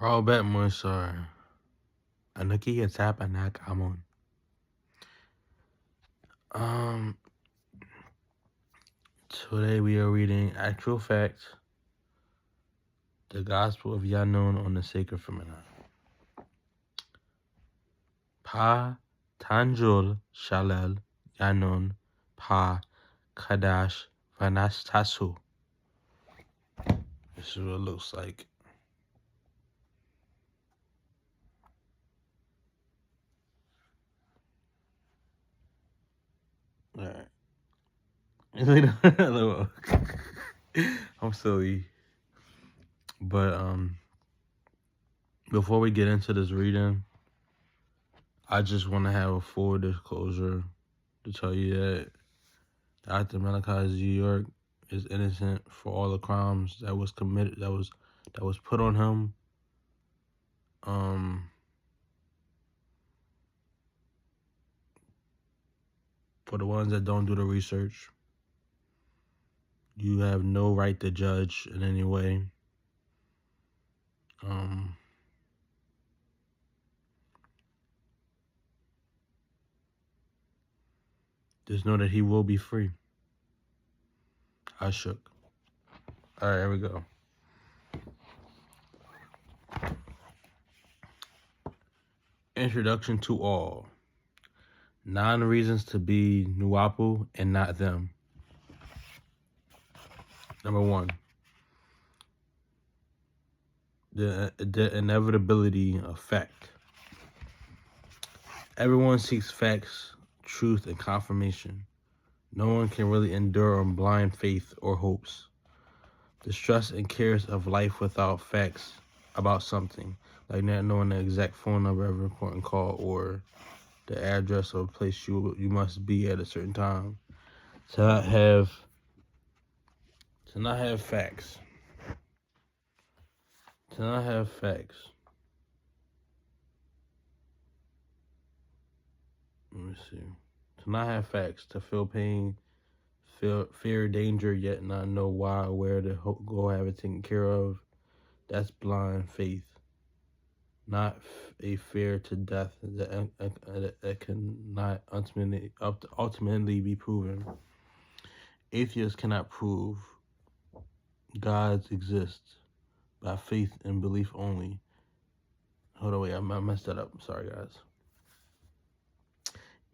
Robert Mercer, Anuki Atap Anak Amon. Um, Today we are reading Actual Facts, the Gospel of Yaanun on the Sacred Feminine. Pa Tanjul Shalel Yaanun Pa Kadash Vanastasu. This is what it looks like. Alright. I'm silly. But before we get into this reading, I just want to have a full disclosure to tell you that Dr.Malachi Z York is innocent for all the crimes that was committed, that was put on him. For the ones that don't do the research, you have no right to judge in any way. Just know that he will be free. I shook. All right, here we go. Introduction to all. 9 reasons to be Nuapu and not them. Number 1. The inevitability of fact. Everyone seeks facts, truth, and confirmation. No one can really endure on blind faith or hopes. The stress and cares of life without facts about something, like not knowing the exact phone number of an important call or the address of a place you must be at a certain time. To not have facts. To not have facts. Let me see. To not have facts. To feel pain, fear danger, yet not know why or where to go have it taken care of. That's blind faith. Not a fear to death that cannot ultimately be proven. Atheists cannot prove God exists by faith and belief only. Hold on, wait, I messed that up. Sorry, guys.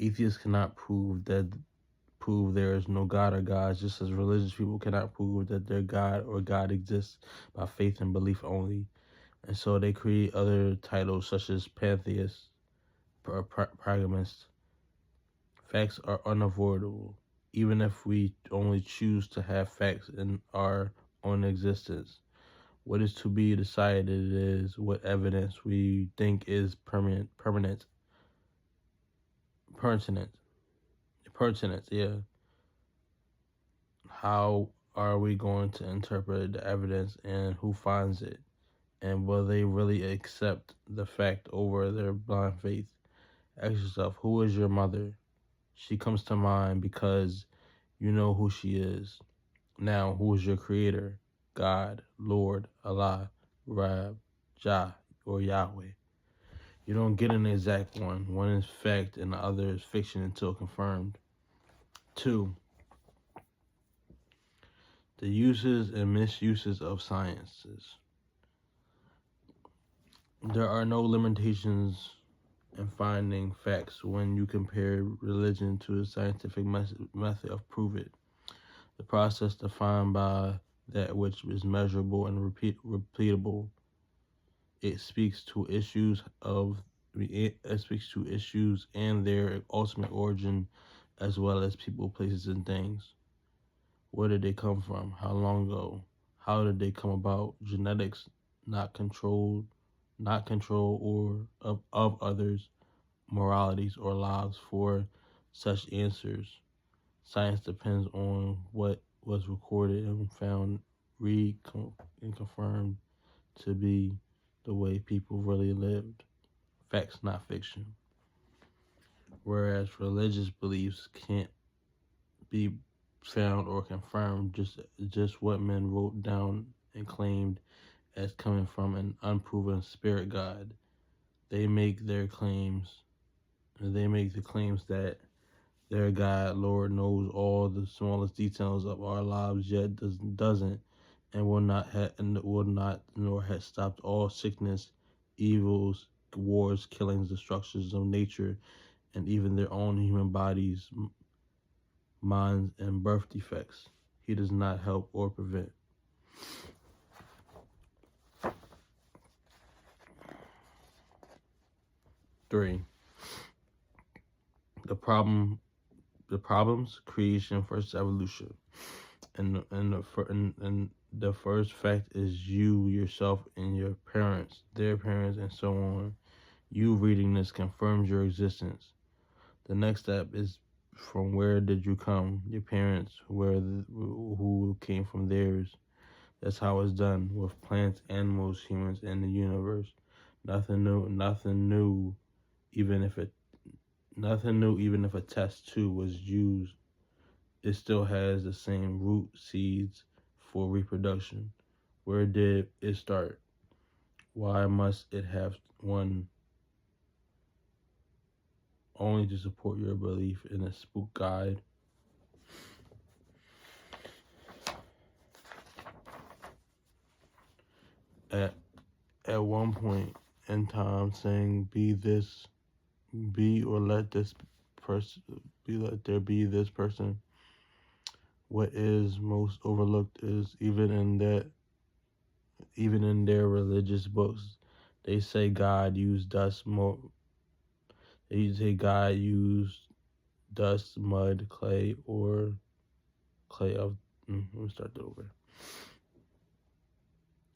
Atheists cannot prove there is no God or gods, just as religious people cannot prove that their God or God exists by faith and belief only. And so they create other titles such as pantheist, pragmatist. Facts are unavoidable, even if we only choose to have facts in our own existence. What is to be decided is what evidence we think is pertinent, yeah. How are we going to interpret the evidence and who finds it? And will they really accept the fact over their blind faith? Ask yourself, who is your mother? She comes to mind because you know who she is. Now, who is your creator? God, Lord, Allah, Rab, Jah, or Yahweh. You don't get an exact one. One is fact and the other is fiction until confirmed. 2. The uses and misuses of sciences. There are no limitations in finding facts when you compare religion to a scientific method of prove it. The process defined by that which is measurable and repeatable. It speaks to issues and their ultimate origin, as well as people, places, and things. Where did they come from? How long ago? How did they come about? Genetics, not control or of others, moralities or laws for such answers. Science depends on what was recorded and found, and confirmed to be the way people really lived. Facts, not fiction. Whereas religious beliefs can't be found or confirmed, just what men wrote down and claimed as coming from an unproven spirit guide. They make their claims, they make the claims that their God, Lord, knows all the smallest details of our lives, yet doesn't, and will not, nor has stopped all sickness, evils, wars, killings, destructions of nature, and even their own human bodies, minds, and birth defects. He does not help or prevent. Three, the problems, creation versus evolution. And the first fact is you yourself and your parents, their parents, and so on. You reading this confirms your existence. The next step is, from where did you come? Your parents, who came from theirs. That's how it's done with plants, animals, humans, and the universe. Nothing new. Even if it Nothing new. Even if a test tube was used, it still has the same root seeds for reproduction. Where did it start? Why must it have one only to support your belief in a spook guide? At one point in time, saying be or let this person be, let there be this person. What is most overlooked is even in their religious books, they say God used dust. They say God used dust, mud, clay, or clay of. Let me start that over.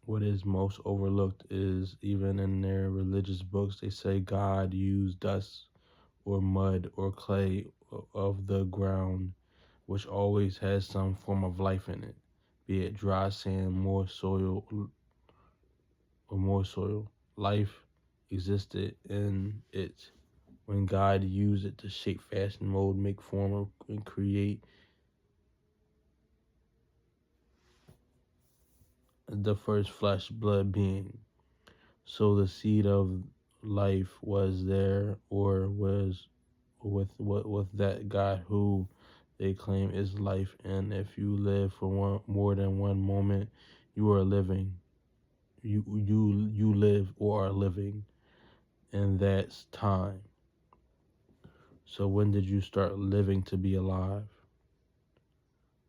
What is most overlooked is even in their religious books, they say God used dust or mud or clay of the ground, which always has some form of life in it, be it dry sand, more soil. Life existed in it when God used it to shape, fashion, mold, make form, and create the first flesh, blood being. So the seed of life was there, or was with that God who they claim is life. And if you live for more than one moment, you are living. You live or are living, and that's time. So when did you start living to be alive?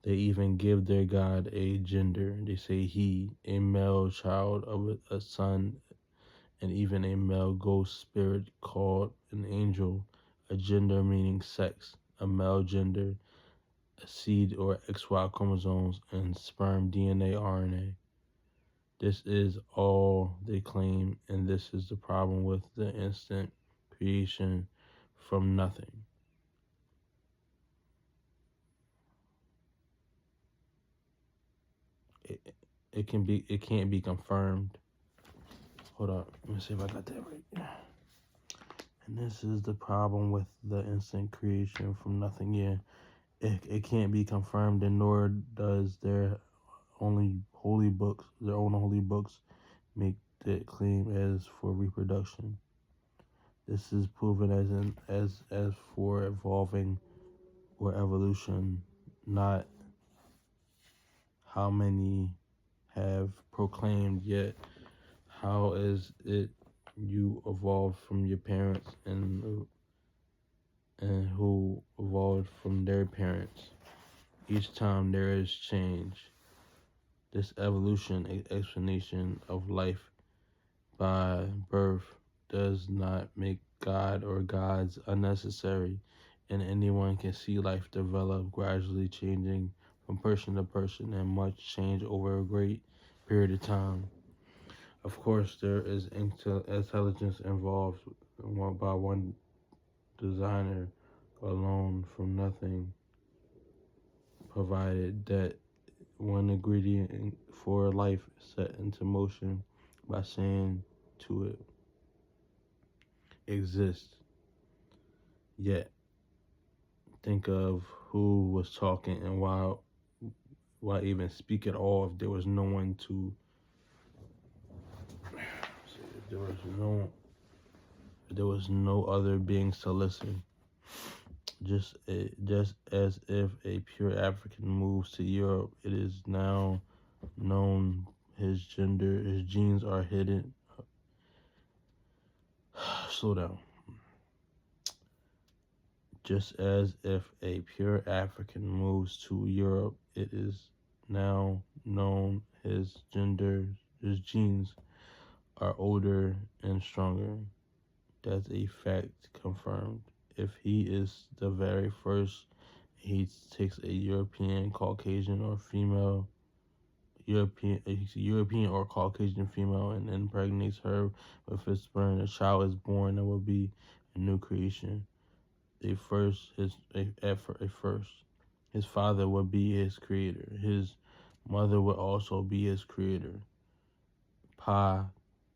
They even give their God a gender. They say he, a male child of a son, and even a male ghost spirit called an angel, a gender meaning sex, a male gender, a seed or XY chromosomes, and sperm DNA RNA. This is all they claim, and this is the problem with the instant creation from nothing. It can't be confirmed. Hold up, let me see if I got that right. And this is the problem with the instant creation from nothing. Yeah, it can't be confirmed, and nor does their own holy books make that claim as for reproduction. This is proven as for evolving or evolution, not how many have proclaimed yet. How is it you evolved from your parents and who evolved from their parents? Each time there is change. This evolution explanation of life by birth does not make God or gods unnecessary, and anyone can see life develop, gradually changing from person to person, and much change over a great period of time. Of course, there is intelligence involved by one designer alone from nothing, provided that one ingredient for life set into motion by saying to it, exist. Yet, think of who was talking and why even speak at all if there was no one to There was no there was no other beings to listen. Just as if a pure African moves to Europe, it is now known his genes are hidden. Slow down. Just as if a pure African moves to Europe, it is now known his genes are older and stronger. That's a fact confirmed. If he is the very first, he takes a European, Caucasian, or female European or Caucasian female and impregnates her with his sperm. A child is born that will be a new creation. A first. His father would be his creator. His mother would also be his creator. Pa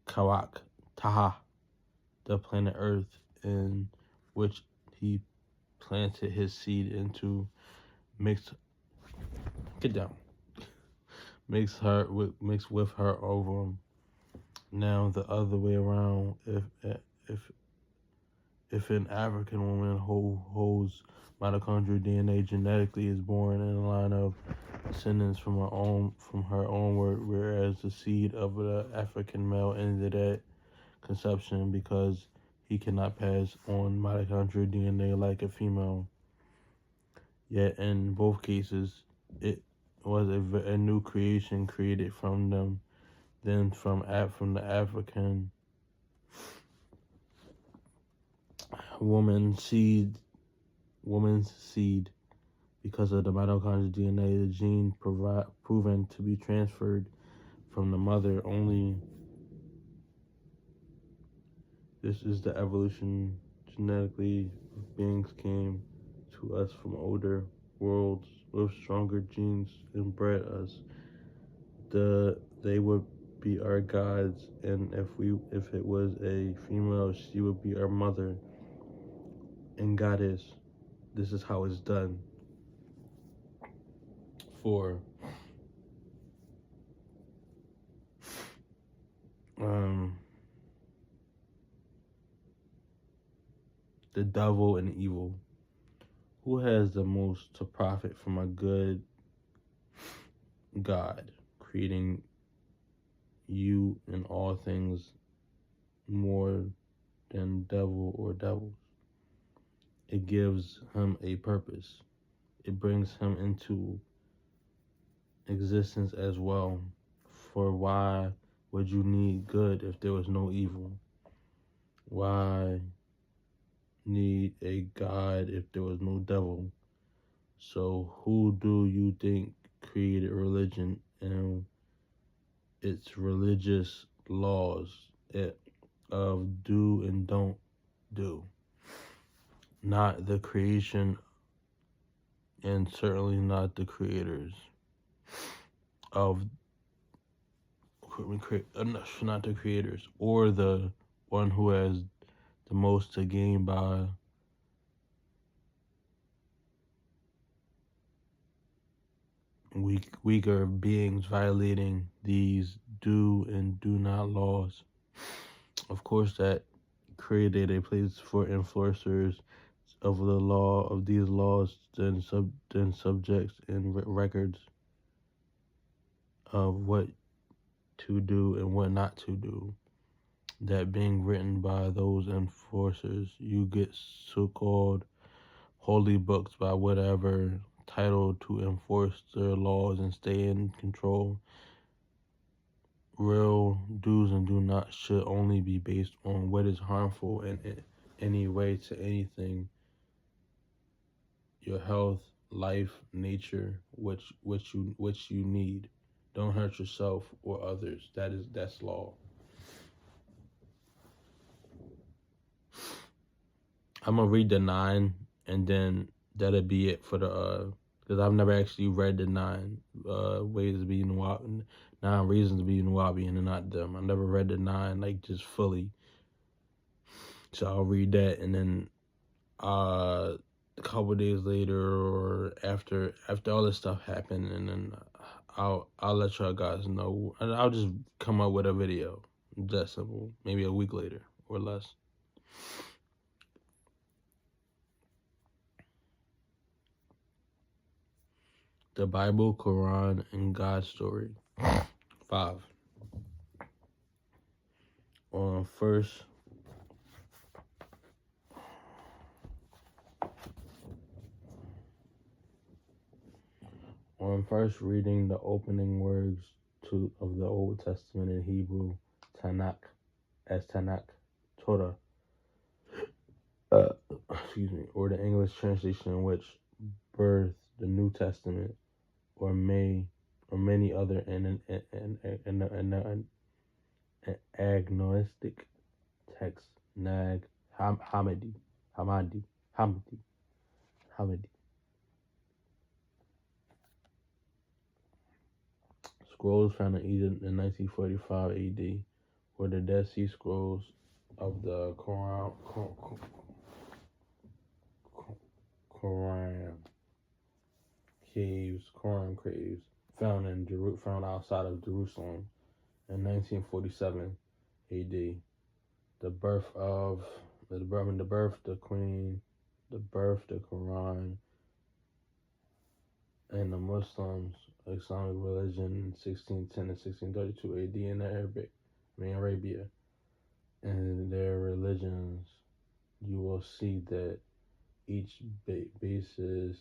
Kawak Taha, the planet Earth, in which he planted his seed into, mixed get down. Mixed with her ovum. Now the other way around. If an African woman who holds mitochondrial DNA genetically is born in a line of descendants from her onward, whereas the seed of the African male ended at conception because he cannot pass on mitochondrial DNA like a female. Yet in both cases, it was a new creation created from them, then from the African woman's seed, because of the mitochondrial DNA, the gene proven to be transferred from the mother only. This is the evolution genetically of beings came to us from older worlds with stronger genes and bred us. They would be our gods, and if it was a female, she would be our mother and goddess. This is how it's done. 4. The devil and evil. Who has the most to profit from a good God creating you in all things more than devil or devils? It gives him a purpose. It brings him into existence as well. For why would you need good if there was no evil? Why need a God if there was no devil? So who do you think created religion and its religious laws of do and don't do? Not the creation, and certainly not the creators of not the creators or the one who has the most to gain by weaker beings violating these do and do not laws. Of course, that created a place for enforcers of the law of these laws than subjects and records of what to do and what not to do. That being written by those enforcers, you get so-called holy books by whatever title to enforce their laws and stay in control. Real do's and do not should only be based on what is harmful in any way to anything. Your health, life, nature, what you need. Don't hurt yourself or others. That's law. I'm gonna read the 9 and then that'll be it for the because I've never actually read the 9 ways to be Nuwabi, 9 reasons to be Nuwabi and not them. I never read the 9 like just fully. So I'll read that and then a couple of days later or after all this stuff happened, and then I'll let y'all guys know, and I'll just come up with a video. That simple. Maybe a week later or less. The Bible, Quran, and God's story. 5. On first reading the opening words of the Old Testament in Hebrew, Tanakh, Torah, or the English translation which birthed the New Testament, or many other agnostic texts, Hamadi, scrolls found in Egypt in 1945 AD, were the Dead Sea Scrolls of the Quran caves found outside of Jerusalem in 1947 AD. The birth, the Queen, the Quran, and the Islamic religion in 1610 and 1632 AD in Arabia. And their religions, you will see that each bases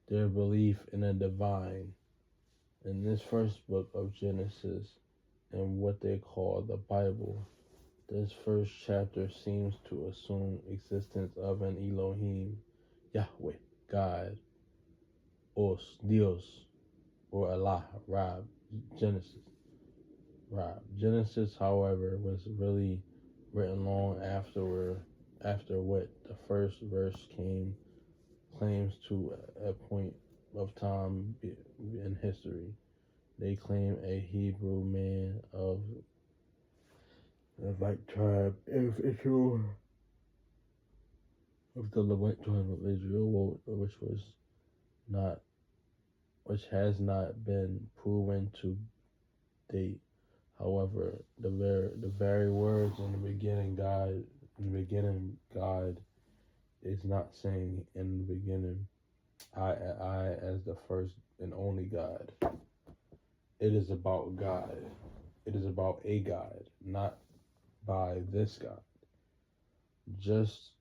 their belief in a divine. In this first book of Genesis, and what they call the Bible, this first chapter seems to assume existence of an Elohim, Yahweh, God, or Dios, or Allah, Rab, Genesis. Genesis, however, was really written long after what the first verse claims to a point of time in history. They claim a Hebrew man of the Levite tribe of Israel, which has not been proven to date. However, the very words in the beginning, God is not saying in the beginning, I as the first and only God. It is about God. It is about a God, not by this God. Just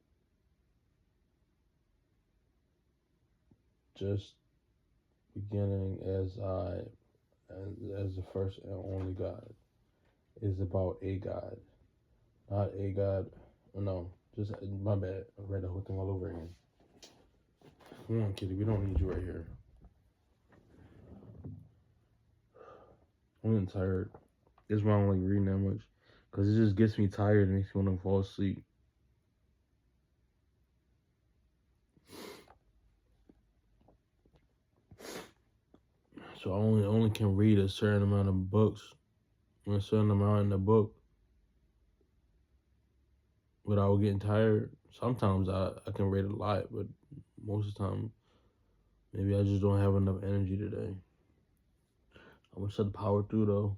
beginning as the first and only God. It is about a God, not a God. No, just my bad. I read the whole thing all over again. Come on, kitty. We don't need you right here. I'm getting tired. That's why I don't like reading that much, because it just gets me tired and makes me want to fall asleep. So I only can read a certain amount of books, a certain amount in the book, without getting tired. Sometimes I can read a lot, but most of the time, maybe I just don't have enough energy today. I'm gonna shut the power through though.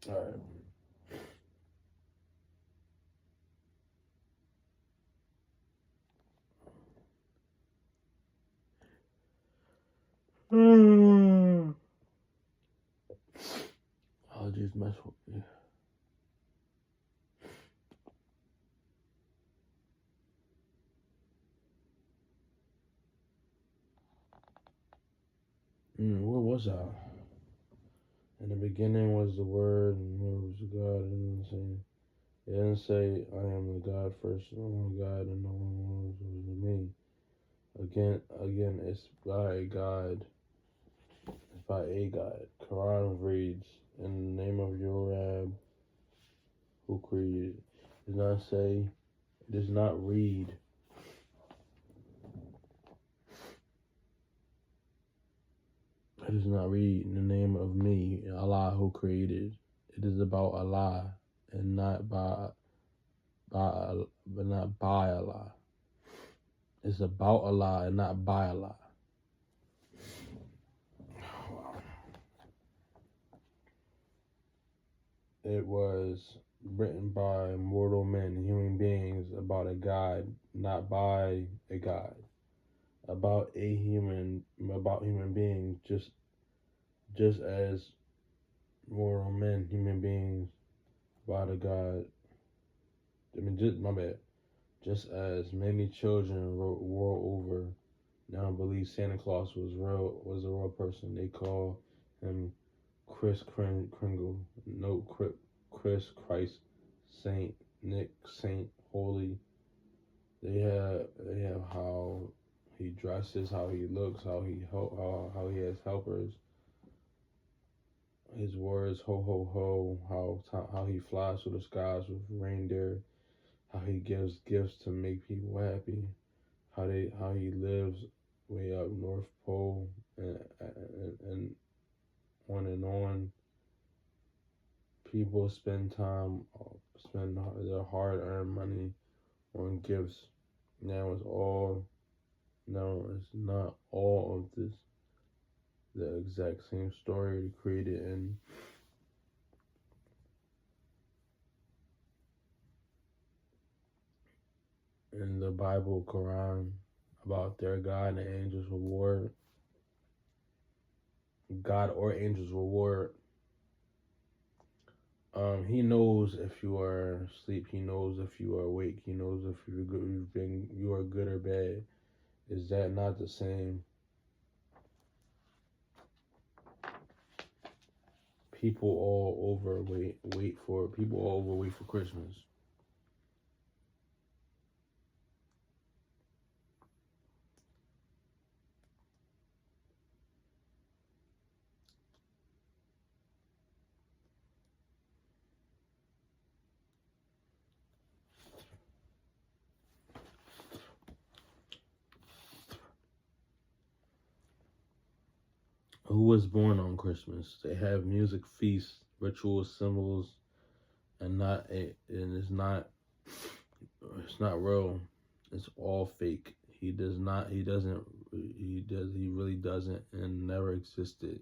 All right. I'll just mess with me. Where was I? In the beginning was the Word, and the Word was God. It didn't say I am the God first, the only God, and no one was me. Again, it's by God. It's by a God. Quran reads, in the name of your Rab, who created. It does not read. It does not read in the name of me, Allah, who created. It is about Allah and not but not by Allah. It's about Allah and not by Allah. It was written by mortal men, human beings, about a God, not by a God. About human beings, just as mortal men, human beings, about a God. My bad. Just as many children world over now believe Santa Claus was a real person. They call him Kringle. No, Chris Christ, Saint Nick, Saint Holy. They have how he dresses, how he looks, how he has helpers. His words, ho ho ho, how he flies through the skies with reindeer, how he gives gifts to make people happy, how he lives way up North Pole, and on and on. People spend their hard-earned money on gifts. Now it's not all of this the exact same story created in the Bible, Quran, about their God and angels reward. God or angels reward. He knows if you are asleep. He knows if you are awake. He knows if you are good or bad. Is that not the same? People all overweight for Christmas. Who was born on Christmas? They have music feasts, rituals, symbols, and it's not real. It's all fake. He really doesn't and never existed.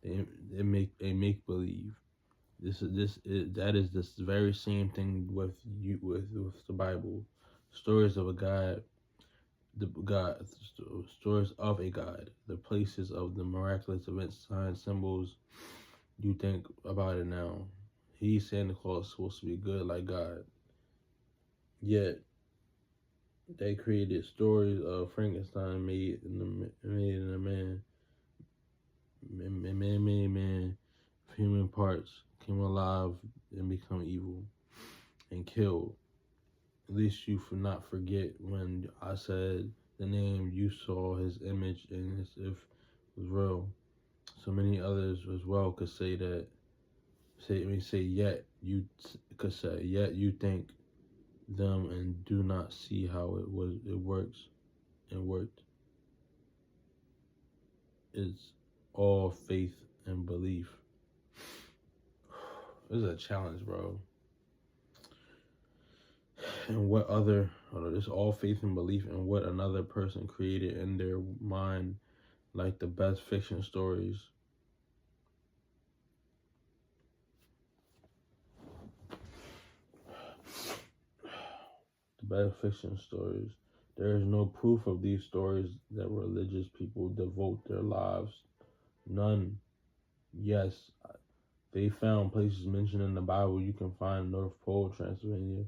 They make believe. That is this very same thing with the Bible. Stories of a God, the God stories of a God, the places of the miraculous events, signs, symbols. You think about it now. He's Santa Claus, supposed to be good like God. Yet they created stories of Frankenstein made in a man, human parts came alive and become evil and killed. At least you for not forget when I said the name, you saw his image and as if it was real. So many others as well could say that. Yet you could say yet you think them and do not see how it works and worked. It's all faith and belief. This is a challenge, bro. And what other it's all faith and belief in what another person created in their mind, like the best fiction stories. The best fiction stories. There is no proof of these stories that religious people devote their lives. None. Yes, they found places mentioned in the Bible. You can find North Pole, Transylvania.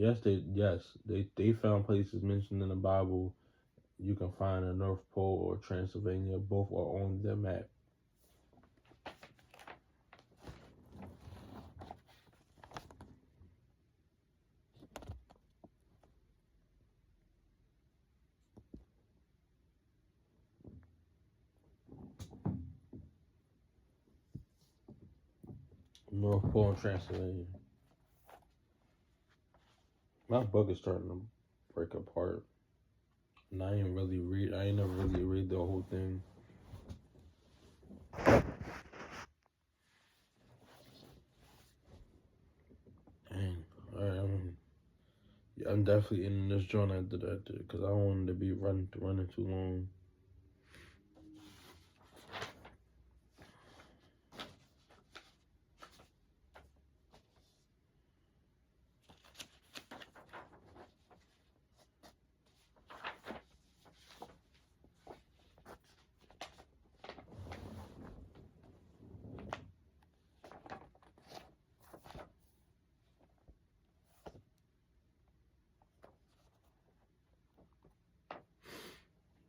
They found places mentioned in the Bible. You can find a North Pole or Transylvania. Both are on the map. North Pole and Transylvania. My book is starting to break apart. And I ain't never really read the whole thing. I'm definitely in this joint after that, because I don't want to be running too long.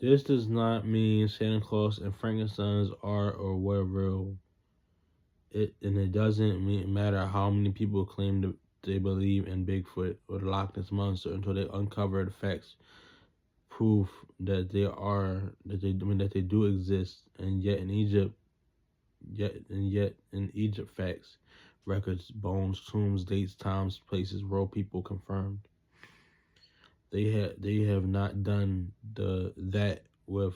This does not mean Santa Claus and Frankenstein's are or were real. It doesn't matter how many people claim they believe in Bigfoot or the Loch Ness monster until they uncover the facts, proof that they do exist. And yet in Egypt, facts, records, bones, tombs, dates, times, places, real people confirmed. They have not done that with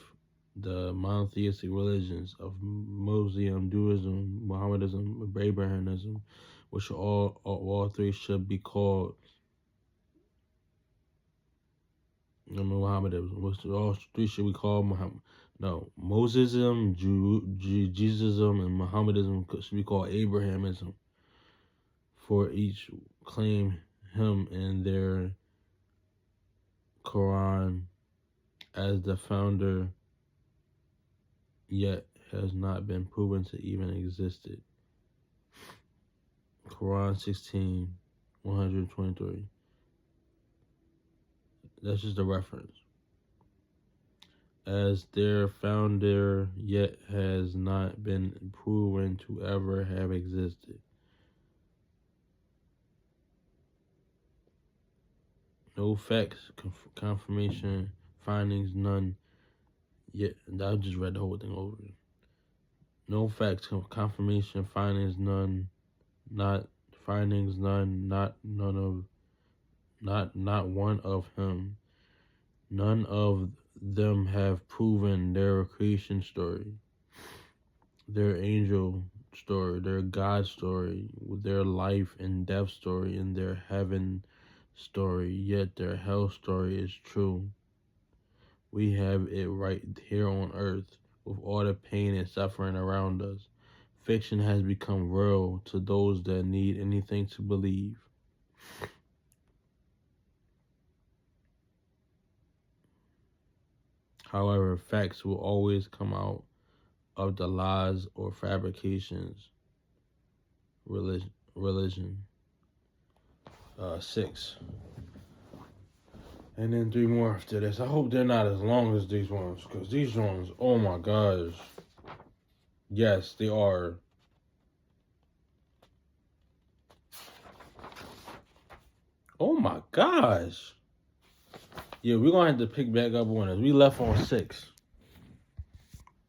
the monotheistic religions of Muslim, Judaism, Mohammedanism, Abrahamism, which all three should be called Mohammedanism, which all three should be called Muhammad. No, Mosesism, Jesusism, and Mohammedism should be called Abrahamism, for each claim him in their Quran as the founder, yet has not been proven to even existed. Quran 16, 123. That's just a reference. As their founder, yet has not been proven to ever have existed. No facts, confirmation, findings, none. Yet, I just read the whole thing over. No facts, confirmation, findings, none. Not findings, none. Not one of him. None of them have proven their creation story, their angel story, their God story, their life and death story, and their heaven story. Yet their hell story is true. We have it right here on earth with all the pain and suffering around us. Fiction has become real to those that need anything to believe. However, facts will always come out of the lies or fabrications. Religion. 6. And then 3 more after this. I hope they're not as long as these ones, because these ones, oh my gosh. Yes, they are. Oh my gosh. Yeah, we're going to have to pick back up on this. We left on 6.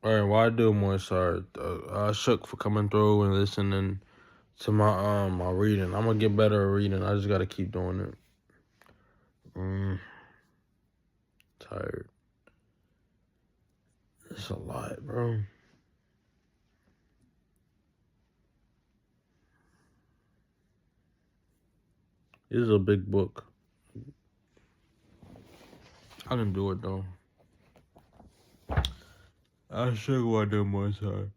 All right, well, I do more. Sorry. I shook for coming through and listening to my reading. I'm going to get better at reading. I just got to keep doing it. Tired. It's a lot, bro. This is a big book. I can do it, though. I should want to do more, sorry.